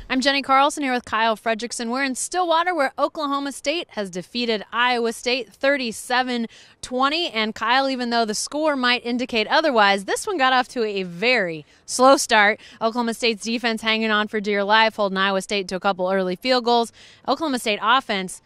I'm Jenny Carlson here with Kyle Fredrickson. We're in Stillwater where Oklahoma State has defeated Iowa State 37-20. And Kyle, even though the score might indicate otherwise, this one got off to a very slow start. Oklahoma State's defense hanging on for dear life, holding Iowa State to a couple early field goals. Oklahoma State offense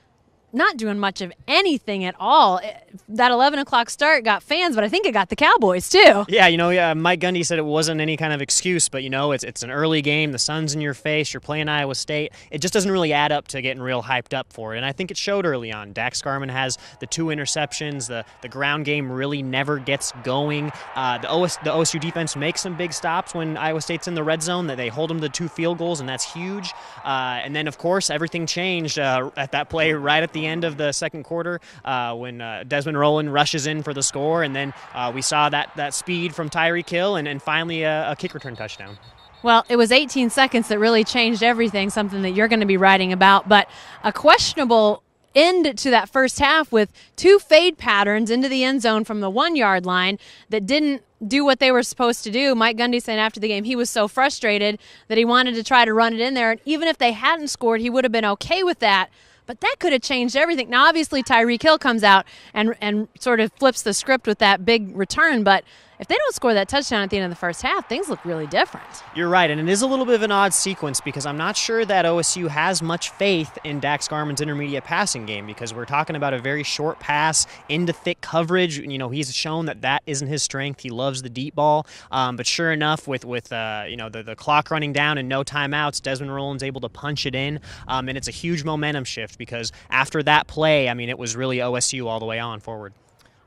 not doing much of anything at all. That 11 o'clock start got fans, but I think it got the Cowboys too. Yeah, Mike Gundy said it wasn't any kind of excuse, but it's an early game. The sun's in your face. You're playing Iowa State. It just doesn't really add up to getting real hyped up for it, and I think it showed early on. Dax Garman has the 2 interceptions. The ground game really never gets going. The OSU defense makes some big stops when Iowa State's in the red zone. That they hold them to 2 field goals, and that's huge. And then, of course, everything changed at that play right at the end of the second quarter when Desmond Roland rushes in for the score, and then we saw that speed from Tyreek Hill and finally a kick return touchdown. Well, it was 18 seconds that really changed everything, something that you're going to be writing about, but a questionable end to that first half with 2 fade patterns into the end zone from the 1-yard line that didn't do what they were supposed to do. Mike Gundy said after the game he was so frustrated that he wanted to try to run it in there, and even if they hadn't scored, he would have been okay with that. But that could have changed everything. Now, obviously, Tyreek Hill comes out and sort of flips the script with that big return. But if they don't score that touchdown at the end of the first half, things look really different. You're right, and it is a little bit of an odd sequence because I'm not sure that OSU has much faith in Dax Garman's intermediate passing game because we're talking about a very short pass into thick coverage. He's shown that isn't his strength. He loves the deep ball. But sure enough, with the clock running down and no timeouts, Desmond Roland's able to punch it in, and it's a huge momentum shift because after that play, it was really OSU all the way on forward.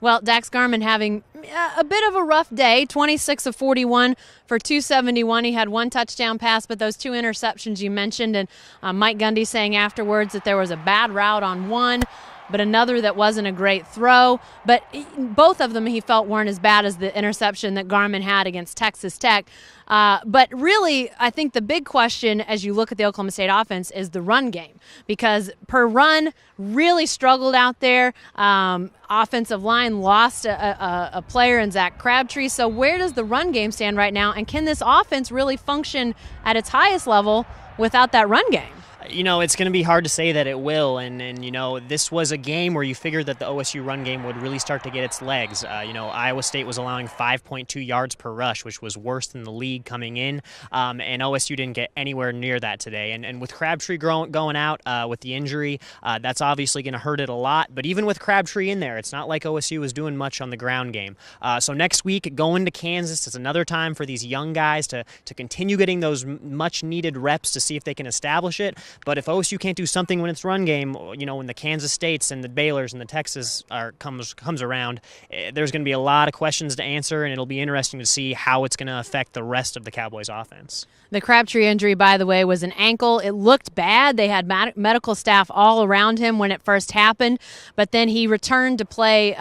Well, Dax Garman having a bit of a rough day, 26 of 41 for 271. He had 1 touchdown pass, but those 2 interceptions you mentioned, and Mike Gundy saying afterwards that there was a bad route on one, but another that wasn't a great throw. But both of them he felt weren't as bad as the interception that Garman had against Texas Tech. But really, I think the big question as you look at the Oklahoma State offense is the run game, because per run really struggled out there. Offensive line lost a player in Zach Crabtree. So where does the run game stand right now, and can this offense really function at its highest level without that run game? It's going to be hard to say that it will, and this was a game where you figured that the OSU run game would really start to get its legs. Iowa State was allowing 5.2 yards per rush, which was worse than the league coming in, and OSU didn't get anywhere near that today. And with Crabtree going out with the injury, that's obviously going to hurt it a lot. But even with Crabtree in there, it's not like OSU was doing much on the ground game. So next week, going to Kansas, it's another time for these young guys to continue getting those much-needed reps to see if they can establish it. But if OSU can't do something when it's run game, when the Kansas States and the Baylors and the Texas comes around, there's going to be a lot of questions to answer, and it'll be interesting to see how it's going to affect the rest of the Cowboys offense. The Crabtree injury, by the way, was an ankle. It looked bad. They had medical staff all around him when it first happened, but then he returned to play.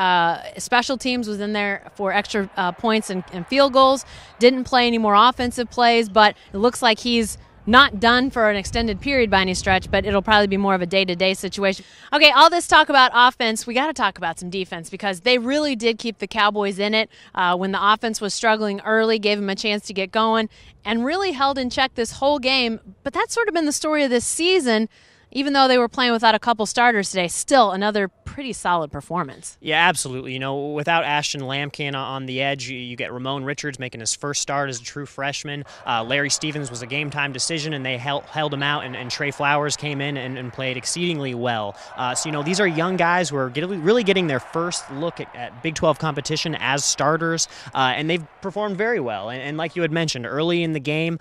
Special teams was in there for extra points and field goals. Didn't play any more offensive plays, but it looks like he's not done for an extended period by any stretch, but it'll probably be more of a day-to-day situation. Okay, all this talk about offense, we got to talk about some defense because they really did keep the Cowboys in it when the offense was struggling early, gave them a chance to get going, and really held in check this whole game. But that's sort of been the story of this season. Even though they were playing without a couple starters today, still another pretty solid performance. Yeah, absolutely. Without Ashton Lampkin on the edge, you get Ramon Richards making his first start as a true freshman. Larry Stevens was a game-time decision, and they held him out, and Trey Flowers came in and played exceedingly well. So, these are young guys who are really getting their first look at Big 12 competition as starters, and they've performed very well. And like you had mentioned, early in the game,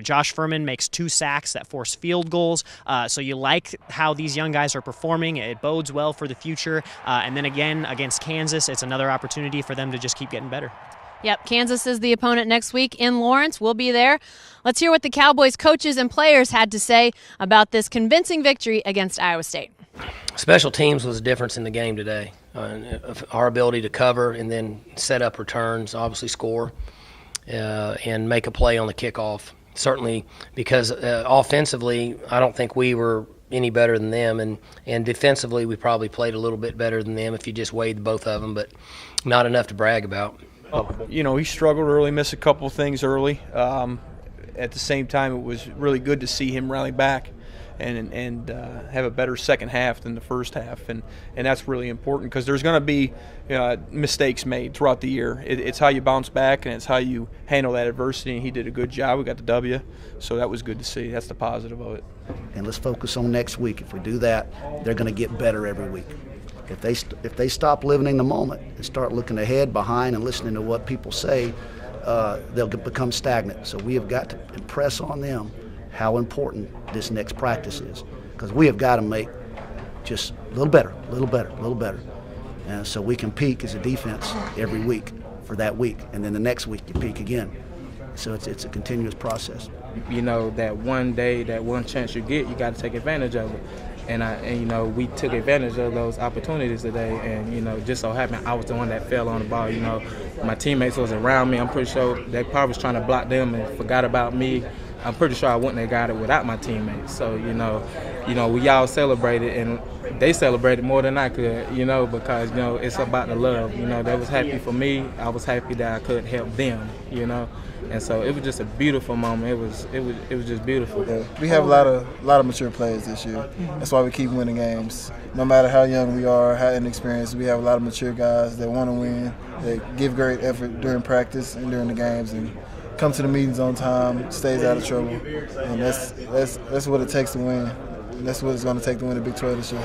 Josh Furman makes 2 sacks that force field goals. So you like how these young guys are performing. It bodes well for the future. And then again, against Kansas, it's another opportunity for them to just keep getting better. Yep, Kansas is the opponent next week in Lawrence. We'll be there. Let's hear what the Cowboys coaches and players had to say about this convincing victory against Iowa State. Special teams was a difference in the game today. Our ability to cover and then set up returns, obviously score, and make a play on the kickoff. Certainly because offensively, I don't think we were any better than them, and defensively we probably played a little bit better than them if you just weighed both of them, but not enough to brag about. He struggled early, missed a couple of things early. at the same time, it was really good to see him rally back and have a better second half than the first half, and that's really important because there's going to be mistakes made throughout the year. It's how you bounce back and it's how you handle that adversity, and he did a good job. We got the W, so that was good to see. That's the positive of it. And let's focus on next week. If we do that, they're going to get better every week. If they stop living in the moment and start looking ahead, behind, and listening to what people say, they'll become stagnant. So we have got to impress on them how important this next practice is, because we have got to make just a little better, a little better, a little better. And so we can peak as a defense every week for that week, and then the next week you peak again. So it's a continuous process. You know, that one day, that one chance you get, you got to take advantage of it. And you know, we took advantage of those opportunities today, and you know, just so happened I was the one that fell on the ball. You know, my teammates was around me. I'm pretty sure they probably was trying to block them and forgot about me. I'm pretty sure I wouldn't have got it without my teammates. So you know, we all celebrated, and they celebrated more than I could. You know, because you know it's about the love. You know, they was happy for me. I was happy that I could help them. You know. And so it was just a beautiful moment. It was just beautiful. Yeah. We have a lot of mature players this year. That's why we keep winning games. No matter how young we are, how inexperienced, we have a lot of mature guys that want to win, that give great effort during practice and during the games, and come to the meetings on time, stays out of trouble. And that's what it takes to win. That's what it's going to take to win the Big 12 this year.